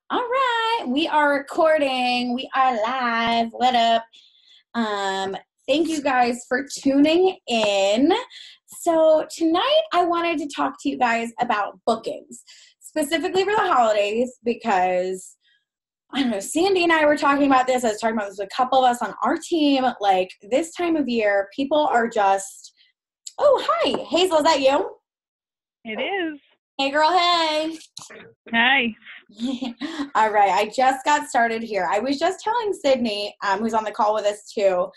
All right, we are recording. We are live. What up? Thank you guys for tuning in. So tonight I wanted to talk to you guys about bookings, specifically for the holidays, because I don't know, Sandy and I were talking about this. I was talking about this with a couple of us on our team. Like this time of year, people are just, oh, hi, Hazel, is that you? It is. Hey, girl, hey. Hi. All right, I just got started here. I was just telling Sydney, who's on the call with us too,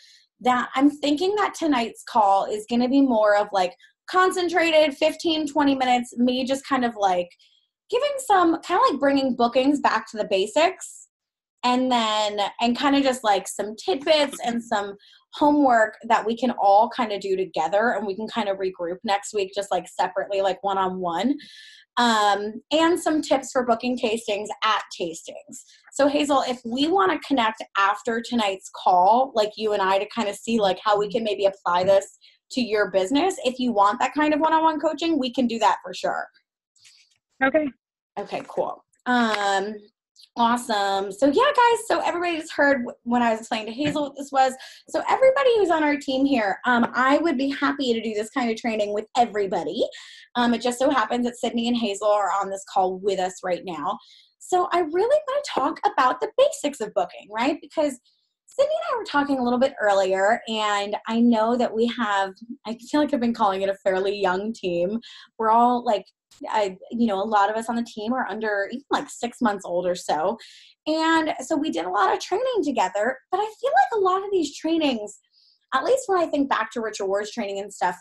that I'm thinking that tonight's call is going to be more of like concentrated 15, 20 minutes, me just kind of like giving some, kind of like bringing bookings back to the basics, and kind of just like some tidbits and some homework that we can all kind of do together, and we can kind of regroup next week just like separately, like one-on-one. And some tips for booking tastings at tastings. So Hazel, if we want to connect after tonight's call, like you and I, to kind of see like how we can maybe apply this to your business, if you want that kind of one-on-one coaching, we can do that for sure. Okay. Okay, cool. Awesome. So yeah, guys, so everybody just heard when I was explaining to Hazel what this was. So everybody who's on our team here, I would be happy to do this kind of training with everybody. It just so happens that Sydney and Hazel are on this call with us right now. So I really want to talk about the basics of booking, right? Because Sydney and I were talking a little bit earlier, and I know that we have, I feel like I've been calling it a fairly young team. We're all like, a lot of us on the team are under even like 6 months old or so. And so we did a lot of training together, but I feel like a lot of these trainings, at least when I think back to Rich Awards training and stuff,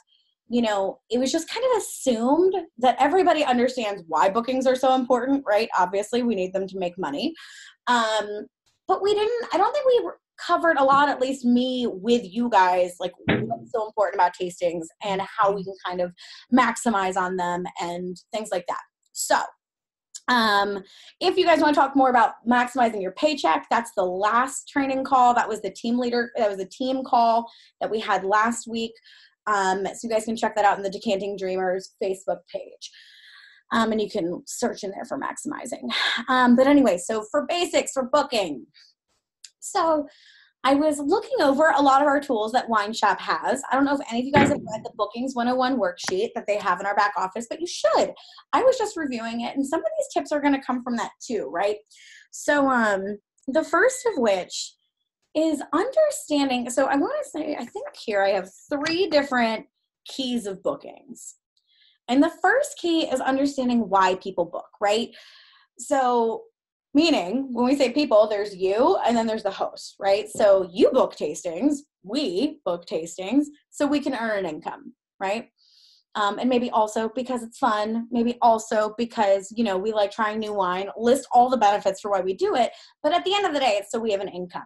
it was just kind of assumed that everybody understands why bookings are so important, right? Obviously, we need them to make money. But I don't think we covered a lot, at least me with you guys, like what's so important about tastings and how we can kind of maximize on them and things like that. So if you guys want to talk more about maximizing your paycheck, that's the last training call. That was the team call that we had last week. So you guys can check that out in the Decanting Dreamers Facebook page. And you can search in there for maximizing. But anyway, so for basics, for booking. So I was looking over a lot of our tools that Wine Shop has. I don't know if any of you guys have read the Bookings 101 worksheet that they have in our back office, but you should. I was just reviewing it, and some of these tips are going to come from that too, right? So the first of which is understanding. So I want to say, I think here I have 3 different keys of bookings. And the first key is understanding why people book, right? So meaning when we say people, there's you and then there's the host, right? So you book tastings, we book tastings, so we can earn an income, right? And maybe also because it's fun, maybe also because, we like trying new wine, list all the benefits for why we do it. But at the end of the day, it's so we have an income.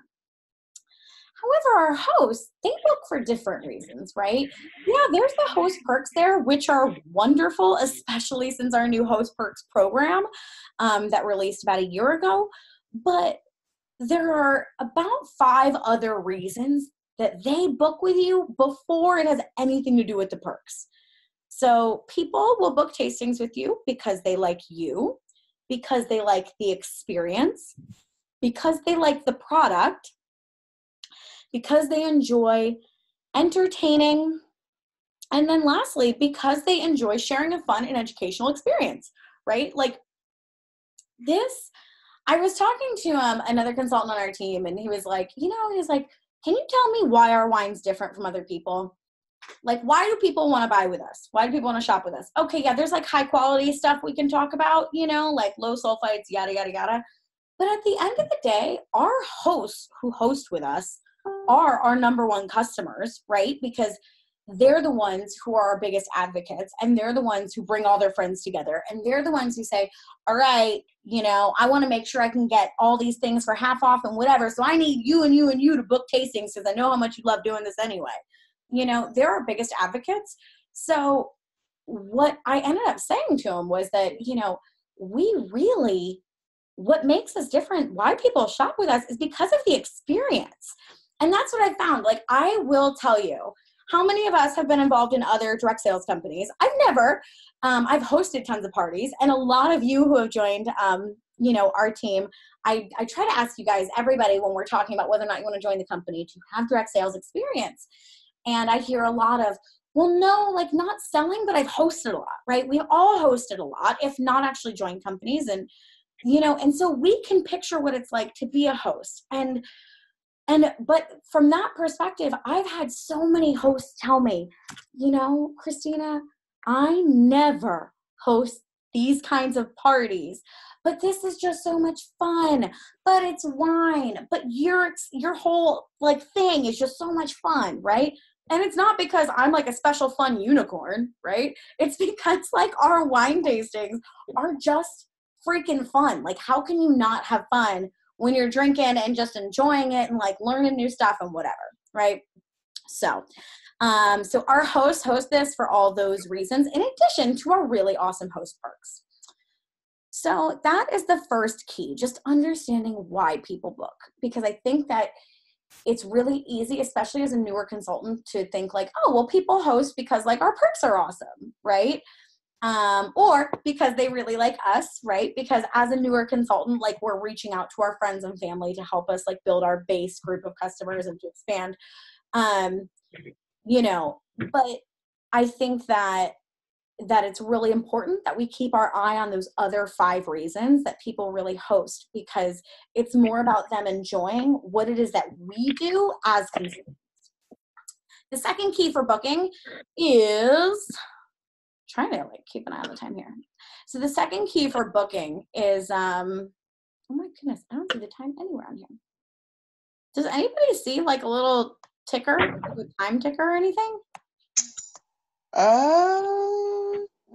However, our hosts, they book for different reasons, right? Yeah, there's the host perks there, which are wonderful, especially since our new host perks program that released about a year ago. But there are about 5 other reasons that they book with you before it has anything to do with the perks. So people will book tastings with you because they like you, because they like the experience, because they like the product, because they enjoy entertaining, and then lastly, because they enjoy sharing a fun and educational experience, right? Like this, I was talking to another consultant on our team, and he was like, can you tell me why our wine's different from other people? Like, why do people want to buy with us? Why do people want to shop with us? Okay, yeah, there's like high quality stuff we can talk about, like low sulfites, yada, yada, yada. But at the end of the day, our hosts who host with us are our number one customers, right? Because they're the ones who are our biggest advocates, and they're the ones who bring all their friends together, and they're the ones who say, all right, I want to make sure I can get all these things for half off and whatever, so I need you and you and you to book tastings because I know how much you love doing this anyway. They're our biggest advocates. So what I ended up saying to him was that, what makes us different, why people shop with us, is because of the experience. And that's what I found. Like, I will tell you, how many of us have been involved in other direct sales companies? I've never. I've hosted tons of parties, and a lot of you who have joined our team, I try to ask you guys, everybody, when we're talking about whether or not you want to join the company, to have direct sales experience. And I hear a lot of, well, no, like not selling, but I've hosted a lot, right? We all hosted a lot, if not actually joined companies. And, and so we can picture what it's like to be a host. But from that perspective, I've had so many hosts tell me, Christina, I never host these kinds of parties, but this is just so much fun, but it's wine, but your whole thing is just so much fun, right? And it's not because I'm like a special fun unicorn, right? It's because our wine tastings are just freaking fun. Like, how can you not have fun when you're drinking and just enjoying it and learning new stuff and whatever, right? So our hosts host this for all those reasons, in addition to our really awesome host perks. So that is the first key, just understanding why people book, because I think that it's really easy, especially as a newer consultant, to think people host because our perks are awesome, right? Or because they really like us, right? Because as a newer consultant, we're reaching out to our friends and family to help us build our base group of customers and to expand, but I think that it's really important that we keep our eye on those other 5 reasons that people really host, because it's more about them enjoying what it is that we do as consultants. The second key for booking is, trying to keep an eye on the time here. So the second key for booking is, oh my goodness, I don't see the time anywhere on here. Does anybody see a little ticker, a time ticker or anything?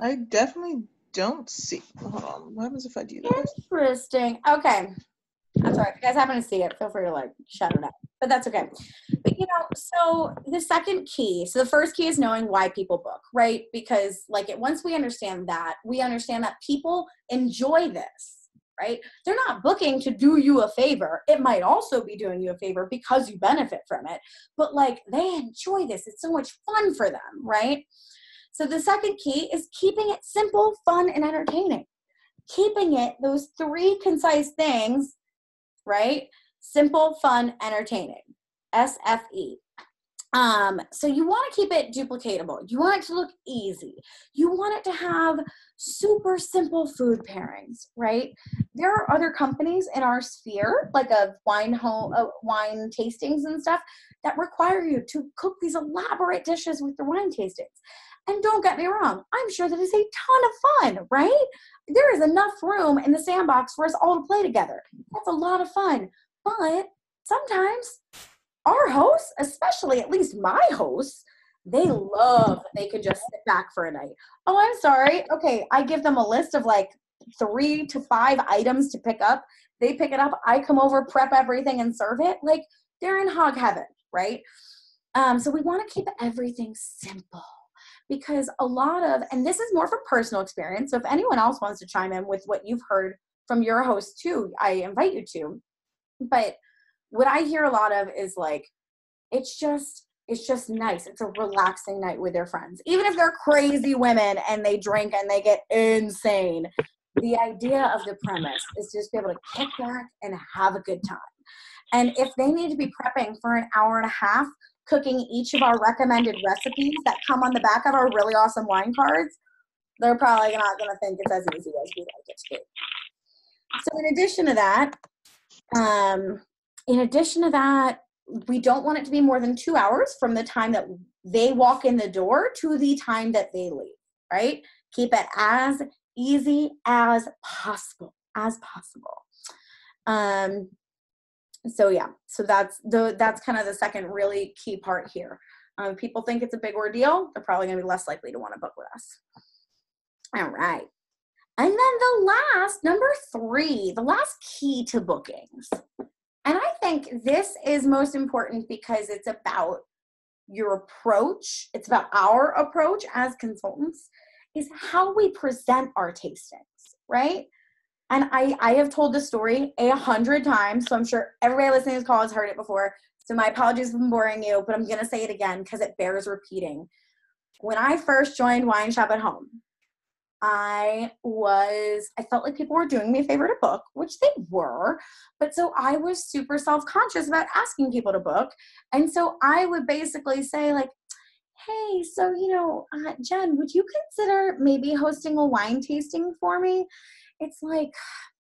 I definitely don't see. Hold on. What happens if I do this? Interesting. Okay. I'm sorry. If you guys happen to see it, feel free to shut it up. But that's okay. But so the second key, so the first key is knowing why people book, right? Because once we understand that people enjoy this, right? They're not booking to do you a favor. It might also be doing you a favor because you benefit from it. But they enjoy this. It's so much fun for them, right? So the second key is keeping it simple, fun, and entertaining. Keeping it those 3 concise things, right? Simple, fun, entertaining. SFE. So you want to keep it duplicatable. You want it to look easy. You want it to have super simple food pairings, right? There are other companies in our sphere, a wine tastings and stuff, that require you to cook these elaborate dishes with your wine tastings. And don't get me wrong, I'm sure that is a ton of fun, right? There is enough room in the sandbox for us all to play together. That's a lot of fun. But sometimes our hosts, especially at least my hosts, they love that they could just sit back for a night. Oh, I'm sorry. Okay, I give them a list of 3 to 5 items to pick up. They pick it up. I come over, prep everything, and serve it. They're in hog heaven, right? So we want to keep everything simple, because a lot of, and this is more from personal experience, so if anyone else wants to chime in with what you've heard from your host too, I invite you to. But what I hear a lot of is it's just nice. It's a relaxing night with their friends. Even if they're crazy women and they drink and they get insane, the idea of the premise is just be able to kick back and have a good time. And if they need to be prepping for an hour and a half, cooking each of our recommended recipes that come on the back of our really awesome wine cards, they're probably not going to think it's as easy as we like it to be. So in addition to that, we don't want it to be more than 2 hours from the time that they walk in the door to the time that they leave, right? Keep it as easy as possible, So yeah, so that's kind of the second really key part here. People think it's a big ordeal. They're probably going to be less likely to want to book with us. All right. And then the last, number 3, the last key to bookings. And I think this is most important because it's about your approach. It's about our approach as consultants, is how we present our tastings, right? And I have told this story 100 times, so I'm sure everybody listening to this call has heard it before. So my apologies if I'm boring you, but I'm going to say it again because it bears repeating. When I first joined Wine Shop at Home, I felt like people were doing me a favor to book, which they were, but so I was super self-conscious about asking people to book. And so I would basically say like, hey, so, Jen, would you consider maybe hosting a wine tasting for me? It's like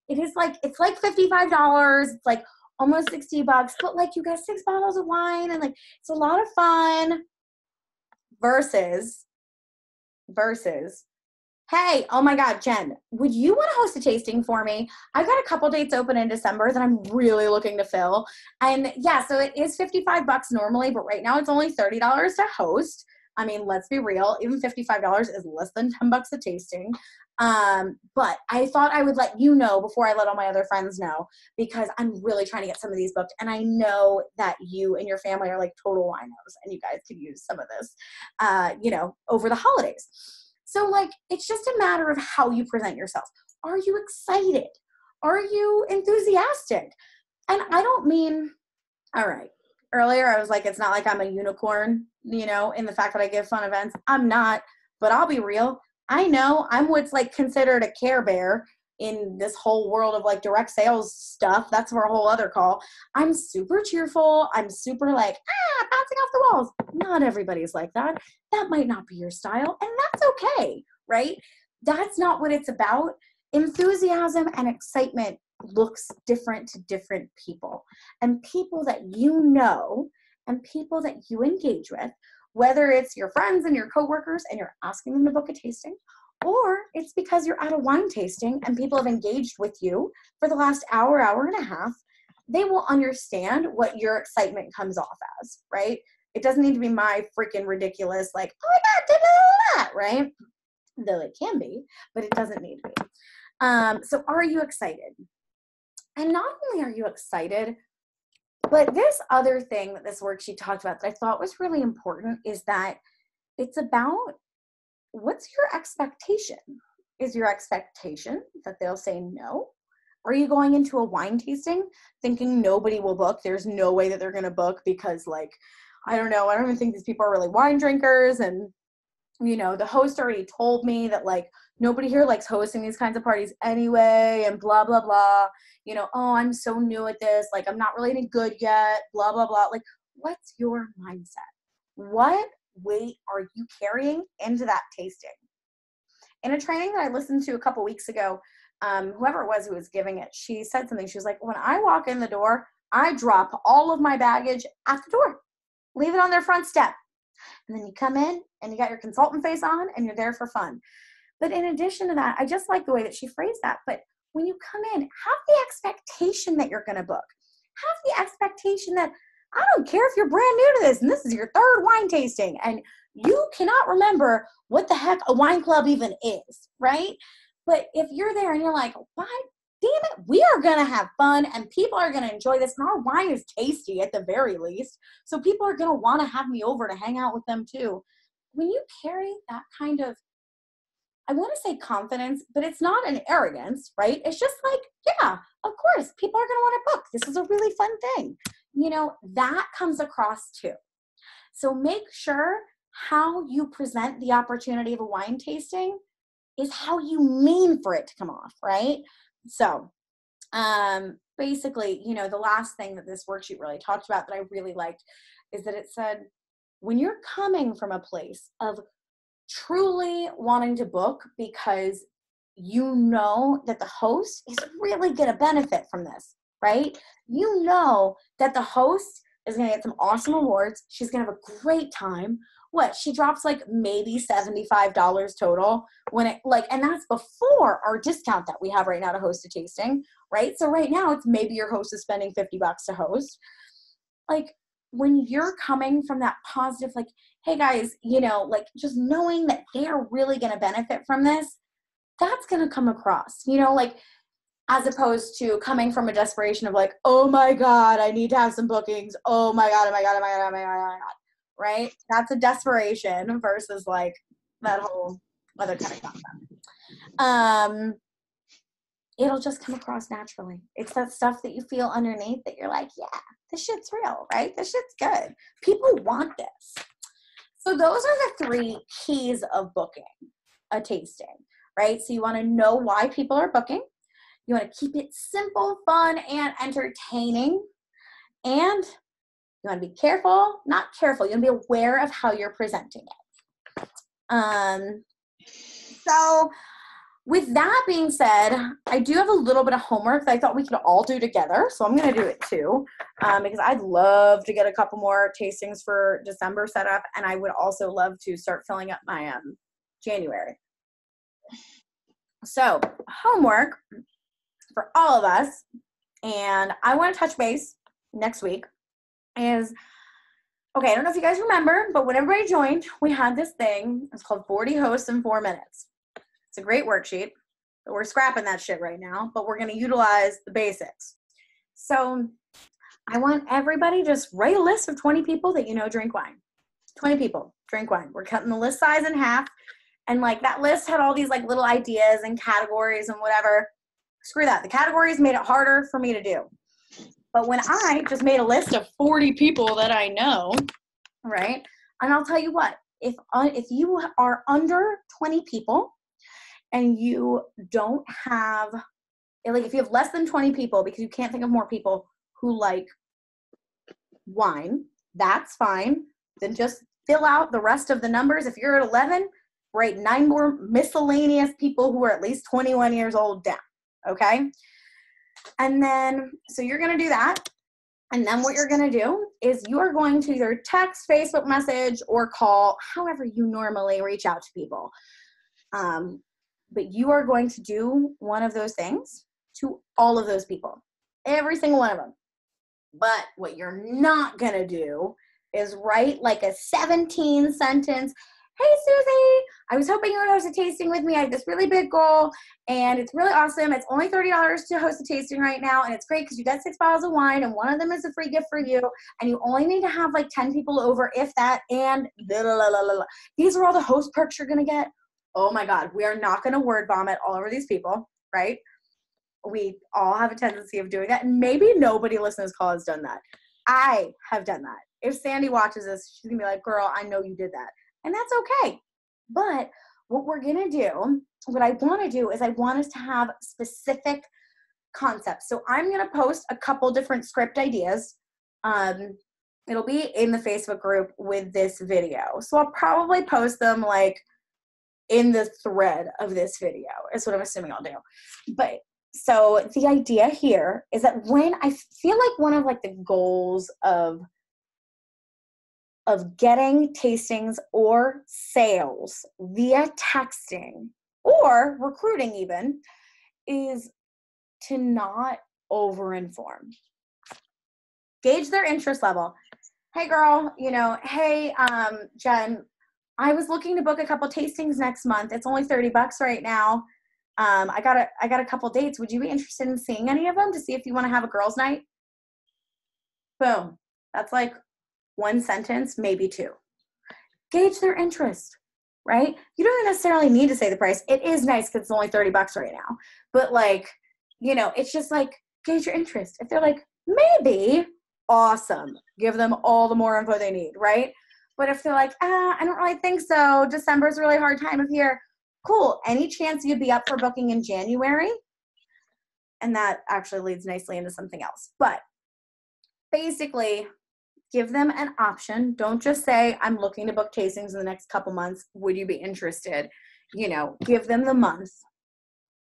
$55. It's like almost $60, but like you got 6 bottles of wine and like, it's a lot of fun versus, hey, oh my God, Jen, would you want to host a tasting for me? I've got a couple dates open in December that I'm really looking to fill. And yeah, so it is $55 normally, but right now it's only $30 to host. I mean, let's be real, even $55 is less than $10 a tasting. But I thought I would let you know before I let all my other friends know, because I'm really trying to get some of these booked. And I know that you and your family are like total winos and you guys could use some of this, over the holidays. So like, it's just a matter of how you present yourself. Are you excited? Are you enthusiastic? And I don't mean, all right, earlier I was like, it's not like I'm a unicorn, in the fact that I give fun events. I'm not, but I'll be real. I know I'm what's like considered a Care Bear in this whole world of like direct sales stuff. That's for a whole other call. I'm super cheerful. I'm super like, bouncing off the walls. Not everybody's like that. That might not be your style, and that's okay, right? That's not what it's about. Enthusiasm and excitement looks different to different people, and people that you know and people that you engage with, whether it's your friends and your coworkers and you're asking them to book a tasting, or it's because you're at a wine tasting and people have engaged with you for the last hour and a half, they will understand what your excitement comes off as, right? It doesn't need to be my freaking ridiculous, like, oh my God, da, da, da, da, right? Though it can be, but it doesn't need to be. So are you excited? And not only are you excited, but this other thing that this worksheet talked about that I thought was really important is that it's about, what's your expectation? Is your expectation that they'll say no? Are you going into a wine tasting thinking nobody will book? There's no way that they're going to book because, like, I don't know. I don't even think these people are really wine drinkers. And, the host already told me that, like, nobody here likes hosting these kinds of parties anyway, and blah, blah, blah. Oh, I'm so new at this. Like, I'm not really any good yet, blah, blah, blah. Like, what's your mindset? What weight are you carrying into that tasting? In a training that I listened to a couple weeks ago, whoever it was who was giving it, she said something. She was like, when I walk in the door, I drop all of my baggage at the door, leave it on their front step. And then you come in and you got your consultant face on and you're there for fun. But in addition to that, I just like the way that she phrased that. But when you come in, have the expectation that you're going to book. Have the expectation that I don't care if you're brand new to this and this is your third wine tasting and you cannot remember what the heck a wine club even is, right? But if you're there and you're like, why, damn it, we are going to have fun and people are going to enjoy this and our wine is tasty at the very least. So people are going to want to have me over to hang out with them too. When you carry that kind of, I want to say confidence, but it's not an arrogance, right? It's just like, yeah, of course, people are going to want to book. This is a really fun thing. That comes across too. So make sure how you present the opportunity of a wine tasting is how you mean for it to come off, right? So basically, the last thing that this worksheet really talked about that I really liked is that it said, when you're coming from a place of truly wanting to book because you know that the host is really going to benefit from this, right? You know that the host is going to get some awesome awards. She's going to have a great time. What? She drops like maybe $75 total and that's before our discount that we have right now to host a tasting, right? So right now it's maybe your host is spending $50 to host. Like, when you're coming from that positive, like, hey guys, just knowing that they're really going to benefit from this, that's going to come across, as opposed to coming from a desperation of like, oh my God, I need to have some bookings. Oh my God, oh my God, oh my God, oh my God, oh my God. Right? That's a desperation versus like that whole other kind of concept. It'll just come across naturally. It's that stuff that you feel underneath that you're like, yeah, this shit's real, right? This shit's good. People want this. So those are the 3 keys of booking a tasting, right? So you want to know why people are booking. You want to keep it simple, fun, and entertaining. And you want to be careful, not careful. You want to be aware of how you're presenting it. So with that being said, I do have a little bit of homework that I thought we could all do together. So I'm going to do it too, because I'd love to get a couple more tastings for December set up. And I would also love to start filling up my January. So homework for all of us, and I want to touch base next week, is, okay, I don't know if you guys remember, but when everybody joined, we had this thing. It's called 40 hosts in 4 minutes. It's a great worksheet. We're scrapping that shit right now, but we're going to utilize the basics. So I want everybody just write a list of 20 people that you know drink wine. 20 people drink wine. We're cutting the list size in half. And like that list had all these like little ideas and categories and whatever. Screw that. The categories made it harder for me to do. But when I just made a list of 40 people that I know, right? And I'll tell you what, if you are under 20 people and you don't have, like if you have less than 20 people because you can't think of more people who like wine, that's fine. Then just fill out the rest of the numbers. If you're at 11, write 9 more miscellaneous people who are at least 21 years old down, okay? And then, so you're going to do that. And then what you're going to do is you are going to either text, Facebook message, or call, however you normally reach out to people. But you are going to do one of those things to all of those people, every single one of them. But what you're not going to do is write like a 17 sentence, hey, Susie, I was hoping you would host a tasting with me. I have this really big goal, and it's really awesome. It's only $30 to host a tasting right now, and it's great because you get 6 bottles of wine, and one of them is a free gift for you, and you only need to have like 10 people over, if that, and blah, blah, blah, blah. These are all the host perks you're going to get. Oh, my God. We are not going to word vomit all over these people, right? We all have a tendency of doing that, and maybe nobody listening to this call has done that. I have done that. If Sandy watches this, she's going to be like, girl, I know you did that. And that's okay. But what we're going to do, what I want to do is I want us to have specific concepts. So I'm going to post a couple different script ideas. It'll be in the Facebook group with this video. So I'll probably post them like in the thread of this video is what I'm assuming I'll do. But so the idea here is that when I feel like one of like the goals of getting tastings or sales via texting or recruiting even is to not over-inform. Gauge their interest level. Hey girl, hey Jen, I was looking to book a couple tastings next month. It's only $30 right now. I got a couple dates. Would you be interested in seeing any of them to see if you want to have a girls' night? Boom. That's like one sentence, maybe 2. Gauge their interest, right? You don't necessarily need to say the price. It is nice because it's only $30 right now. But like, it's just like gauge your interest. If they're like, maybe, awesome. Give them all the more info they need, right? But if they're like, I don't really think so. December's a really hard time of year. Cool. Any chance you'd be up for booking in January? And that actually leads nicely into something else. But basically, give them an option. Don't just say, I'm looking to book tastings in the next couple months. Would you be interested? Give them the month.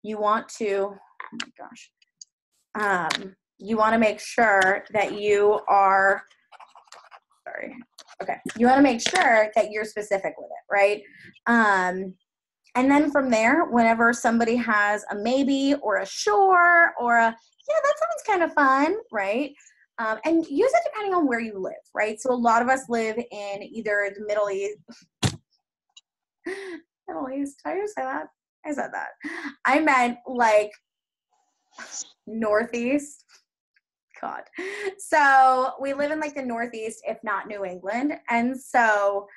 You want to, oh my gosh. You want to make sure that you are, you want to make sure that you're specific with it, right? And then from there, whenever somebody has a maybe or a sure or a, yeah, that sounds kind of fun, right? And use it depending on where you live, right? So a lot of us live in either the Middle East. Middle East, did I just say that? I said that. I meant like Northeast. God. So we live in like the Northeast, if not New England. And so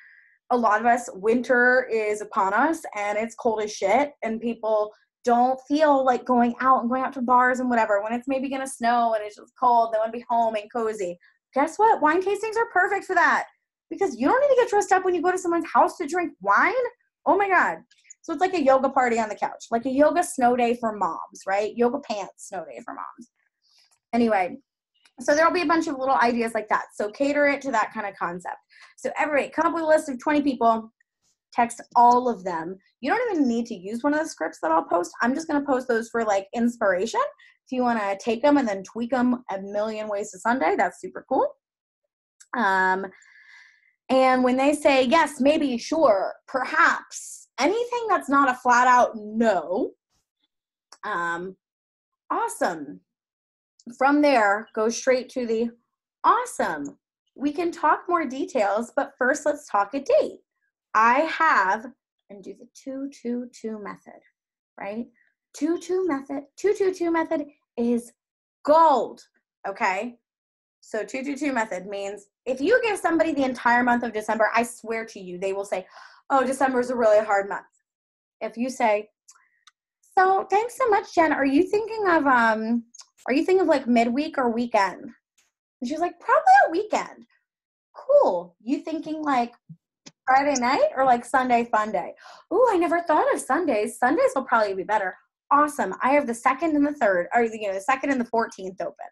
a lot of us, winter is upon us and it's cold as shit and people don't feel like going out to bars and whatever when it's maybe going to snow and it's just cold. They want to be home and cozy. Guess what? Wine tastings are perfect for that because you don't need to get dressed up when you go to someone's house to drink wine. Oh my God. So it's like a yoga party on the couch, like a yoga snow day for moms, right? Yoga pants snow day for moms. Anyway, so there'll be a bunch of little ideas like that. So cater it to that kind of concept. So everybody come up with a list of 20 people, text all of them. You don't even need to use one of the scripts that I'll post. I'm just going to post those for like inspiration. If you want to take them and then tweak them a million ways to Sunday, that's super cool. And when they say yes, maybe, sure, perhaps, anything that's not a flat out no, awesome. From there, go straight to the awesome. We can talk more details, but first let's talk a date. I have, and do the 2-2-2 method, right? 2-2 method. 2-2-2 method is gold, okay? So 2-2-2 method means if you give somebody the entire month of December, I swear to you, they will say, oh, December is a really hard month. If you say, so thanks so much, Jen. Are you thinking of like midweek or weekend? And she's like, probably a weekend. Cool. You thinking like Friday night or like Sunday fun day? Ooh, I never thought of Sundays. Sundays will probably be better. Awesome. I have the 2nd and the 3rd, or the 2nd and the 14th open.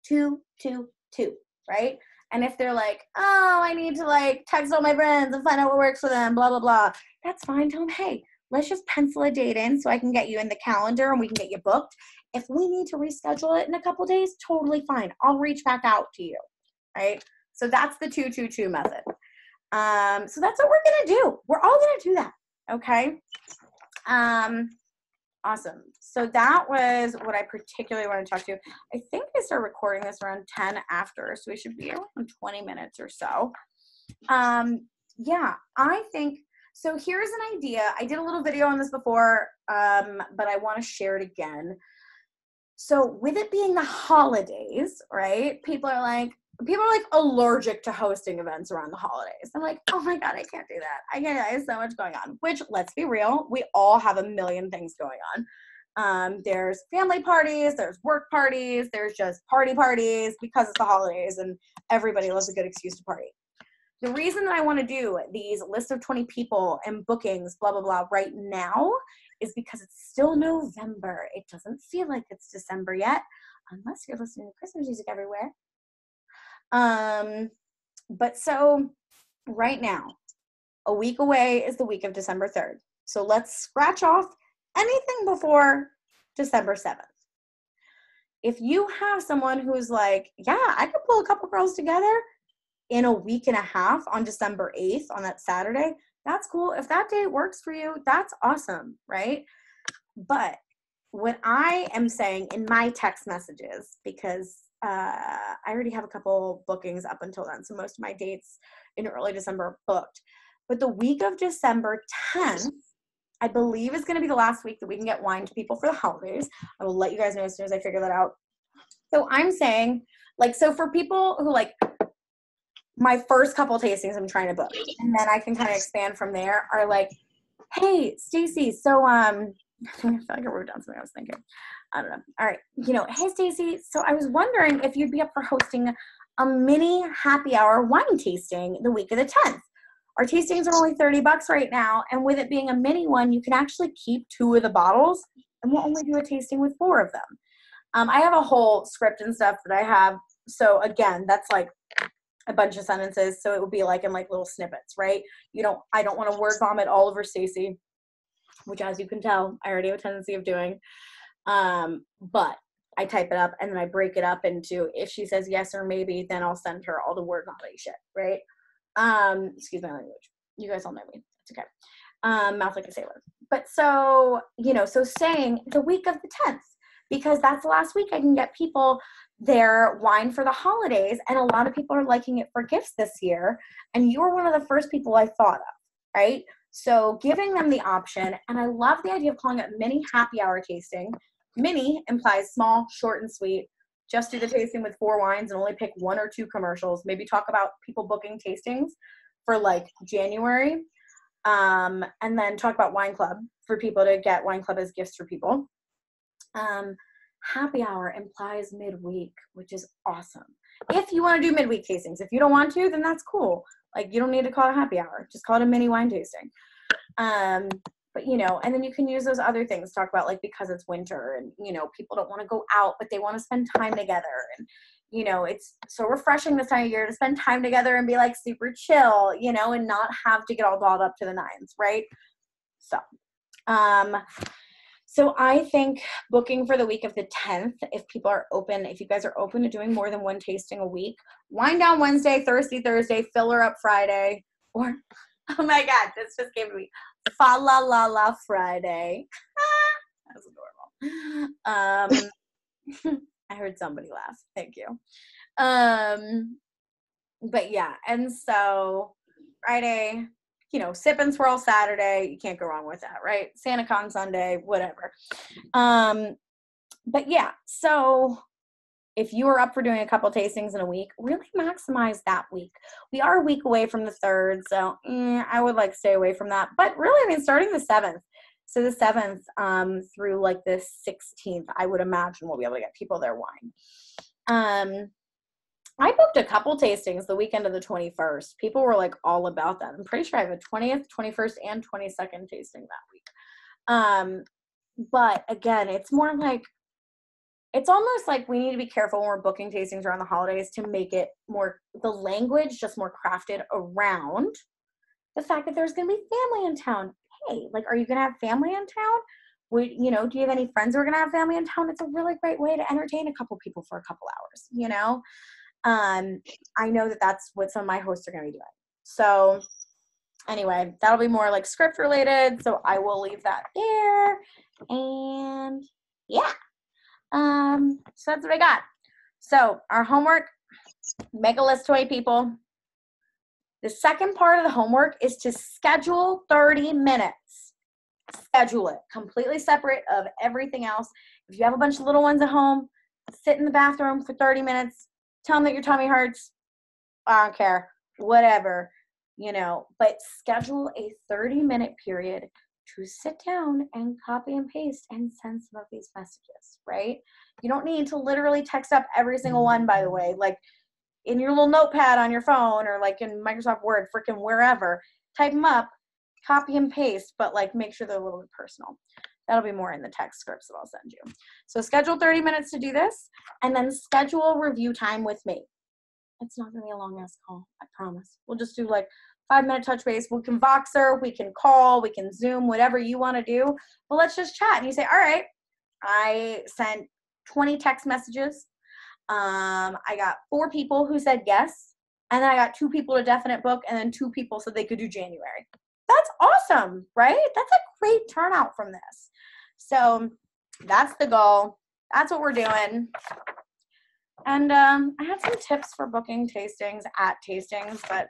2-2-2, right? And if they're like, oh, I need to like text all my friends and find out what works for them, blah, blah, blah. That's fine. Tell them, hey, let's just pencil a date in so I can get you in the calendar and we can get you booked. If we need to reschedule it in a couple days, totally fine. I'll reach back out to you, right? So that's the 2-2-2 method. So that's what we're going to do. We're all going to do that, okay? Awesome. So that was what I particularly want to talk to you. I think I started recording this around 10 after, so we should be around 20 minutes or so. Yeah, I think, so here's an idea. I did a little video on this before, but I want to share it again. So with it being the holidays, right, people are like allergic to hosting events around the holidays. I'm like, oh my God, I can't do that. I have so much going on, which, let's be real, we all have a million things going on. There's family parties, there's work parties, there's just parties because it's the holidays and everybody loves a good excuse to party. The reason that I want to do these list of 20 people and bookings, blah, blah, blah, right now is because it's still November. It doesn't feel like it's December yet, unless you're listening to Christmas music everywhere. But so right now, a week away is the week of December 3rd. So let's scratch off anything before December 7th. If you have someone who's like, yeah, I could pull a couple girls together in a week and a half on December 8th on that Saturday, that's cool. If that date works for you, that's awesome, right? But what I am saying in my text messages, because I already have a couple bookings up until then, so most of my dates in early December are booked. But the week of December 10th, I believe, is going to be the last week that we can get wine to people for the holidays. I will let you guys know as soon as I figure that out. So I'm saying, like, so for people who, like, my first couple tastings I'm trying to book, and then I can kind of expand from there, are like, hey, Stacy, so, I feel like I wrote down something I was thinking. I don't know. All right. Hey, Stacy, so I was wondering if you'd be up for hosting a mini happy hour wine tasting the week of the 10th. Our tastings are only $30 right now, and with it being a mini one, you can actually keep 2 of the bottles, and we'll only do a tasting with 4 of them. I have a whole script and stuff that I have. So again, that's like a bunch of sentences. So it would be like in like little snippets, right? I don't want to word vomit all over Stacy, which, as you can tell, I already have a tendency of doing. But I type it up and then I break it up into, if she says yes or maybe, then I'll send her all the word vomit shit, right? Excuse my language. You guys all know me. It's okay. Mouth like a sailor. But so, so saying the week of the 10th, because that's the last week I can get people their wine for the holidays. And a lot of people are liking it for gifts this year. And you were one of the first people I thought of, right? So giving them the option, and I love the idea of calling it mini happy hour tasting. Mini implies small, short, and sweet. Just do the tasting with 4 wines and only pick 1 or 2 commercials. Maybe talk about people booking tastings for like January. And then talk about wine club for people to get wine club as gifts for people. Happy hour implies midweek, which is awesome. If you want to do midweek tastings, if you don't want to, then that's cool. Like, you don't need to call it a happy hour. Just call it a mini wine tasting. But, you know, and then you can use those other things, talk about like, because it's winter and, you know, people don't want to go out, but they want to spend time together. And, you know, it's so refreshing this time of year to spend time together and be like super chill, you know, and not have to get all dolled up to the nines, right? So I think booking for the week of the 10th, if people are open, if you guys are open to doing more than one tasting a week, wind down Wednesday, Thursday, filler up Friday, or, oh my God, this just gave me fa la la la Friday. That's adorable. I heard somebody laugh. Thank you. But yeah, and so Friday, you know, sip and swirl Saturday, you can't go wrong with that, right? SantaCon Sunday, whatever. But yeah, so if you are up for doing a couple tastings in a week, really maximize that week. We are a week away from the 3rd, so I would like stay away from that. But really, I mean, starting the 7th. So the 7th through like the 16th, I would imagine we'll be able to get people their wine. I booked a couple tastings the weekend of the 21st. People were like all about that. I'm pretty sure I have a 20th, 21st, and 22nd tasting that week. But again, it's more like, it's almost like we need to be careful when we're booking tastings around the holidays to make it more, the language just more crafted around the fact that there's going to be family in town. Hey, like, are you going to have family in town? You know, do you have any friends who are going to have family in town? It's a really great way to entertain a couple people for a couple hours, you know? I know that that's what some of my hosts are going to be doing. So anyway, that'll be more like script related. So I will leave that there. And yeah. So that's what I got. So our homework, make a list of 20 people. The second part of the homework is to schedule 30 minutes. Schedule it completely separate of everything else. If you have a bunch of little ones at home, sit in the bathroom for 30 minutes. Tell them that your tummy hurts. I don't care. Whatever, you know, but schedule a 30-minute period to sit down and copy and paste and send some of these messages, right? You don't need to literally text up every single one, by the way, like in your little notepad on your phone or like in Microsoft Word, freaking wherever, type them up, copy and paste, but like make sure they're a little bit personal. That'll be more in the text scripts that I'll send you. So schedule 30 minutes to do this, and then schedule review time with me. It's not going to be a long-ass call, I promise. We'll just do like 5-minute touch base. We can Voxer, we can call, we can Zoom, whatever you want to do. But let's just chat. And you say, all right, I sent 20 text messages. I got 4 people who said yes. And then I got 2 people to definite book, and then 2 people said they could do January. That's awesome, right? That's a great turnout from this. So that's the goal. That's what we're doing. And I had some tips for booking tastings at tastings, but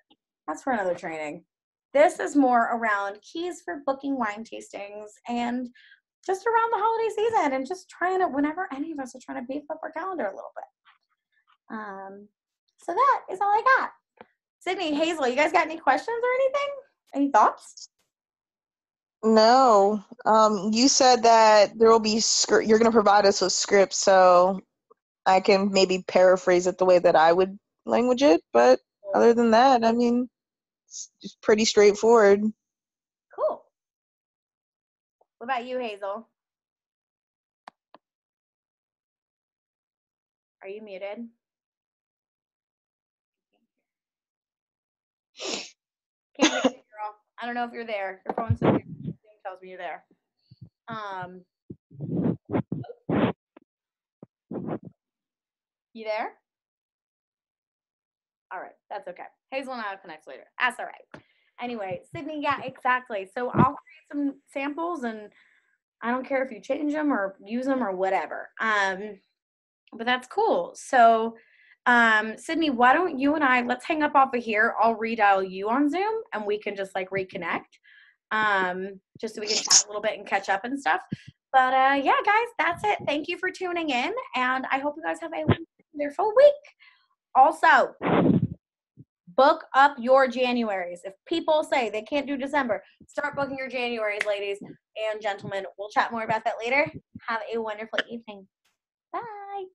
that's for another training. This is more around keys for booking wine tastings and just around the holiday season and just trying to, whenever any of us are trying to beef up our calendar a little bit. So that is all I got. Sydney, Hazel, you guys got any questions or anything? Any thoughts? No. You said that there will be you're going to provide us with scripts, so I can maybe paraphrase it the way that I would language it. But other than that, I mean, it's just pretty straightforward. Cool. What about you, Hazel? Are you muted? Can't hear you, girl. I don't know if you're there. Your phone says tells me you're there. You there? All right, that's okay. Hazel and I'll connect later. That's all right. Anyway, Sydney, yeah, exactly. So I'll create some samples, and I don't care if you change them or use them or whatever. But that's cool. So, Sydney, why don't you and I, let's hang up off of here. I'll redial you on Zoom, and we can just like reconnect, just so we can chat a little bit and catch up and stuff. But yeah, guys, that's it. Thank you for tuning in, and I hope you guys have a wonderful week. Also, book up your Januaries. If people say they can't do December, start booking your Januaries, ladies and gentlemen. We'll chat more about that later. Have a wonderful evening. Bye.